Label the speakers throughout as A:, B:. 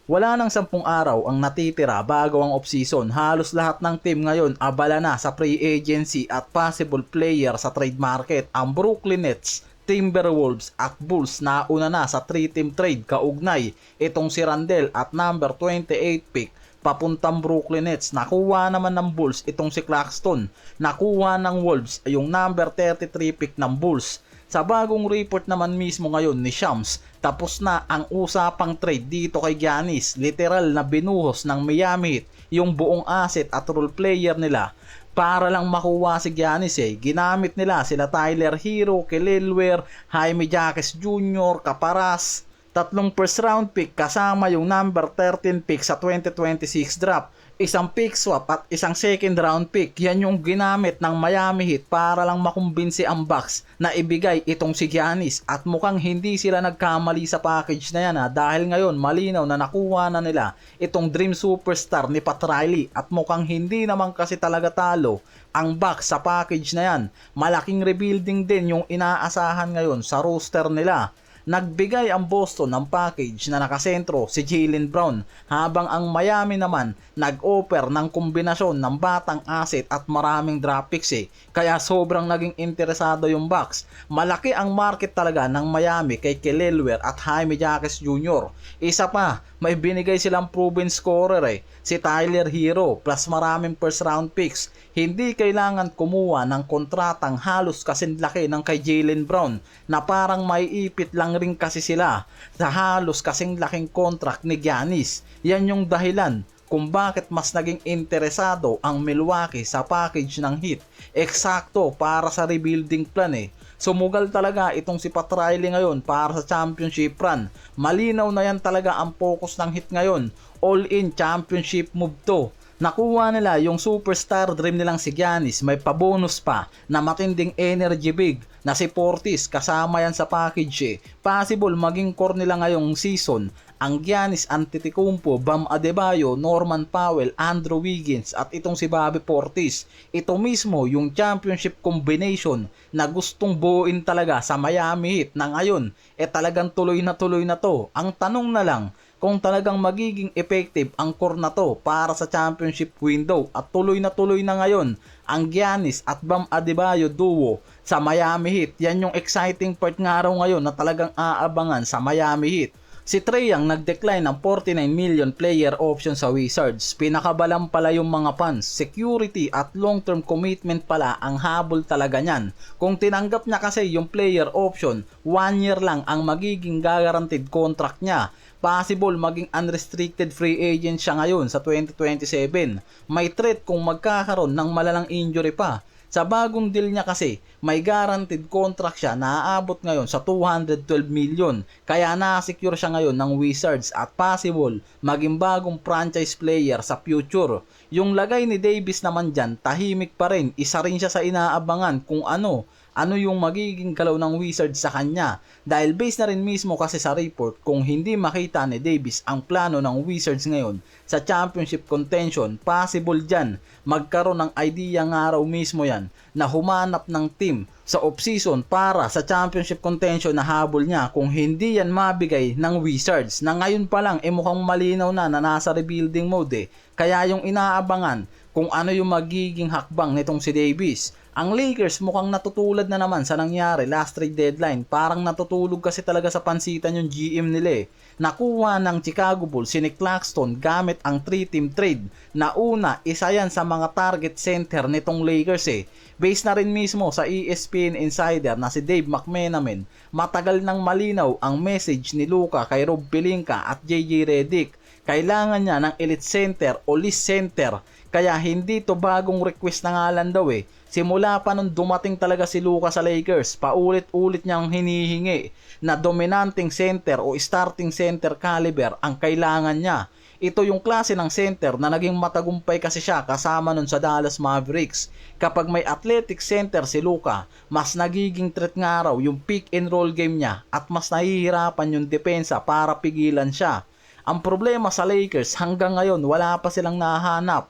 A: Wala nang 10 araw ang natitira bago ang off-season. Halos lahat ng team ngayon abala na sa free agency at possible player sa trade market. Ang Brooklyn Nets, Timberwolves at Bulls nauna na sa 3-team trade kaugnay itong si Randle at number 28 pick papuntang Brooklyn Nets. Nakuha naman ng Bulls itong si Claxton. Nakuha ng Wolves yung number 33 pick ng Bulls. Sa bagong report naman mismo ngayon ni Shams, tapos na ang usapang trade dito kay Giannis. Literal na binuhos ng Miami Heat yung buong asset at role player nila para lang makuha si Giannis Ginamit nila sila Tyler Hero, Kelly Oubre, Jaime Jaquez Jr., Caparas, 3 first round pick kasama yung number 13 pick sa 2026 draft, isang pick swap at isang second round pick. Yan yung ginamit ng Miami Heat para lang makumbinsi ang Bucks na ibigay itong si Giannis, at mukhang hindi sila nagkamali sa package na yan dahil ngayon malinaw na nakuha na nila itong dream superstar ni Pat Riley, at mukhang hindi naman kasi talaga talo ang Bucks sa package na yan. Malaking rebuilding din yung inaasahan ngayon sa roster nila. Nagbigay ang Boston ng package na nakasentro si Jaylen Brown, habang ang Miami naman nag-offer ng kombinasyon ng batang asset at maraming draft picks Kaya sobrang naging interesado yung Bucks. Malaki ang market talaga ng Miami kay Kelly Oubre at Jaime Jaquez Jr. Isa pa, may binigay silang proven scorer si Tyler Hero plus maraming first round picks. Hindi kailangan kumuha ng kontratang halos kasing-laki ng kay Jaylen Brown na parang may ipit lang rin kasi sila sa halos kasing laking contract ni Giannis. Yan yung dahilan kung bakit mas naging interesado ang Milwaukee sa package ng Heat. Eksakto para sa rebuilding plan Sumugal talaga itong si Pat Riley ngayon para sa championship run. Malinaw na yan talaga ang focus ng Heat ngayon. All-in championship move to. Nakuha nila yung superstar dream nilang si Giannis, may pabonus pa na matinding energy big na si Portis, kasama yan sa package Possible maging core nila ngayong season ang Giannis Antetokounmpo, Bam Adebayo, Norman Powell, Andrew Wiggins at itong si Bobby Portis. Ito mismo yung championship combination na gustong buuin talaga sa Miami Heat na ngayon talagang tuloy na to. Ang tanong na lang kung talagang magiging effective ang core na to para sa championship window, at tuloy na ngayon ang Giannis at Bam Adebayo duo sa Miami Heat. Yan yung exciting part nga araw ngayon na talagang aabangan sa Miami Heat. Si Trae Young nag-decline ng 49 million player option sa Wizards. Pinakabalam pala yung mga fans. Security at long-term commitment pala ang habol talaga niyan. Kung tinanggap niya kasi yung player option, 1 year lang ang magiging guaranteed contract niya. Possible maging unrestricted free agent siya ngayon sa 2027. May threat kung magkakaroon ng malalang injury pa. Sa bagong deal niya kasi, may guaranteed contract siya na aabot ngayon sa 212 million. Kaya na-secure siya ngayon ng Wizards at possible maging bagong franchise player sa future. Yung lagay ni Davis naman dyan, tahimik pa rin. Isa rin siya sa inaabangan kung ano yung magiging galaw ng Wizards sa kanya. Dahil based na rin mismo kasi sa report, kung hindi makita ni Davis ang plano ng Wizards ngayon sa championship contention, possible dyan magkaroon ng idea nga raw mismo yan na humanap ng team sa off-season para sa championship contention na habol niya kung hindi yan mabigay ng Wizards, na ngayon pa lang mukhang malinaw na nasa rebuilding mode Kaya yung inaabangan kung ano yung magiging hakbang nitong si Davis. Ang Lakers mukhang natutulad na naman sa nangyari last trade deadline. Parang natutulog kasi talaga sa pansitan yung GM nila Nakuha ng Chicago Bulls si Nick Claxton gamit ang 3-team trade. Na una, isa yan sa mga target center nitong Lakers Based na rin mismo sa ESPN Insider na si Dave McMenamin, matagal nang malinaw ang message ni Luka kay Rob Pelinka at JJ Redick. Kailangan niya ng elite center o list center. Kaya hindi to bagong request na ngalan daw Simula pa nung dumating talaga si Luka sa Lakers, paulit-ulit niyang hinihingi na dominanting center o starting center caliber ang kailangan niya. Ito yung klase ng center na naging matagumpay kasi siya kasama nun sa Dallas Mavericks. Kapag may athletic center si Luka, mas nagiging threat nga raw yung pick and roll game niya at mas nahihirapan yung depensa para pigilan siya. Ang problema sa Lakers hanggang ngayon wala pa silang nahanap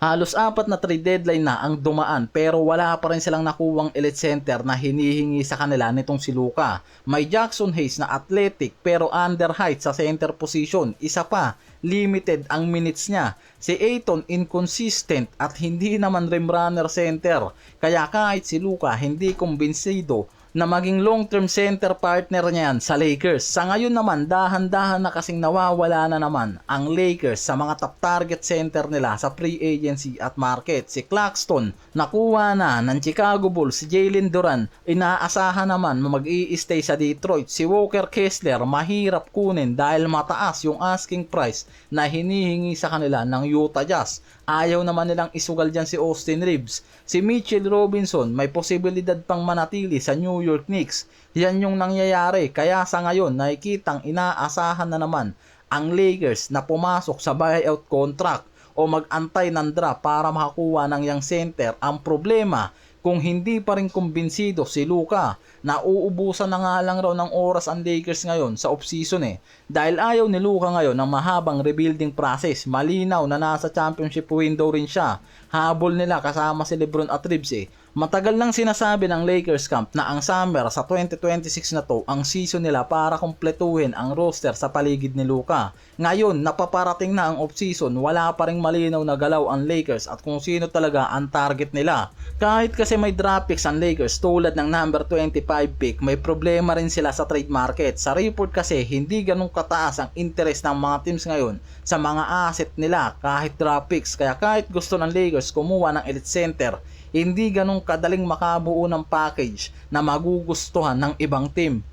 A: Halos 4 na trade deadline na ang dumaan pero wala pa rin silang nakuwang elite center na hinihingi sa kanila nitong si Luka. May Jackson Hayes na athletic pero underheight sa center position. Isa pa, limited ang minutes niya. Si Ayton inconsistent at hindi naman rim runner center. Kaya kahit si Luka hindi kumbinsido na maging long-term center partner niyan sa Lakers. Sa ngayon naman, dahan-dahan na kasing nawawala na naman ang Lakers sa mga top target center nila sa free agency at market. Si Claxton, nakuha na ng Chicago Bulls. Si Jalen Duran, inaasahan naman mag-i-stay sa Detroit. Si Walker Kessler, mahirap kunin dahil mataas yung asking price na hinihingi sa kanila ng Utah Jazz. Ayaw naman nilang isugal dyan si Austin Reeves. Si Mitchell Robinson, may posibilidad pang manatili sa New York Knicks. Yan yung nangyayari. Kaya sa ngayon, nakikitang inaasahan na naman ang Lakers na pumasok sa buyout contract o mag-antay ng draft para makakuha ng young center. Ang problema, kung hindi pa rin kumbinsido si Luka, na uubusan na nga lang raw ng oras ang Lakers ngayon sa offseason Dahil ayaw ni Luka ngayon ng mahabang rebuilding process. Malinaw na nasa championship window rin siya. Habol nila kasama si LeBron at Reeves Matagal nang sinasabi ng Lakers camp na ang summer sa 2026 na to ang season nila para kumpletuhin ang roster sa paligid ni Luka. Ngayon, napaparating na ang offseason, wala pa ring malinaw na galaw ang Lakers at kung sino talaga ang target nila. Kahit kasi may draft picks ang Lakers tulad ng number 25 pick, may problema rin sila sa trade market. Sa report kasi, hindi ganun kataas ang interest ng mga teams ngayon sa mga asset nila kahit draft picks. Kaya kahit gusto ng Lakers kumuha ng elite center, hindi ganun kadaling makabuo ng package na magugustuhan ng ibang team.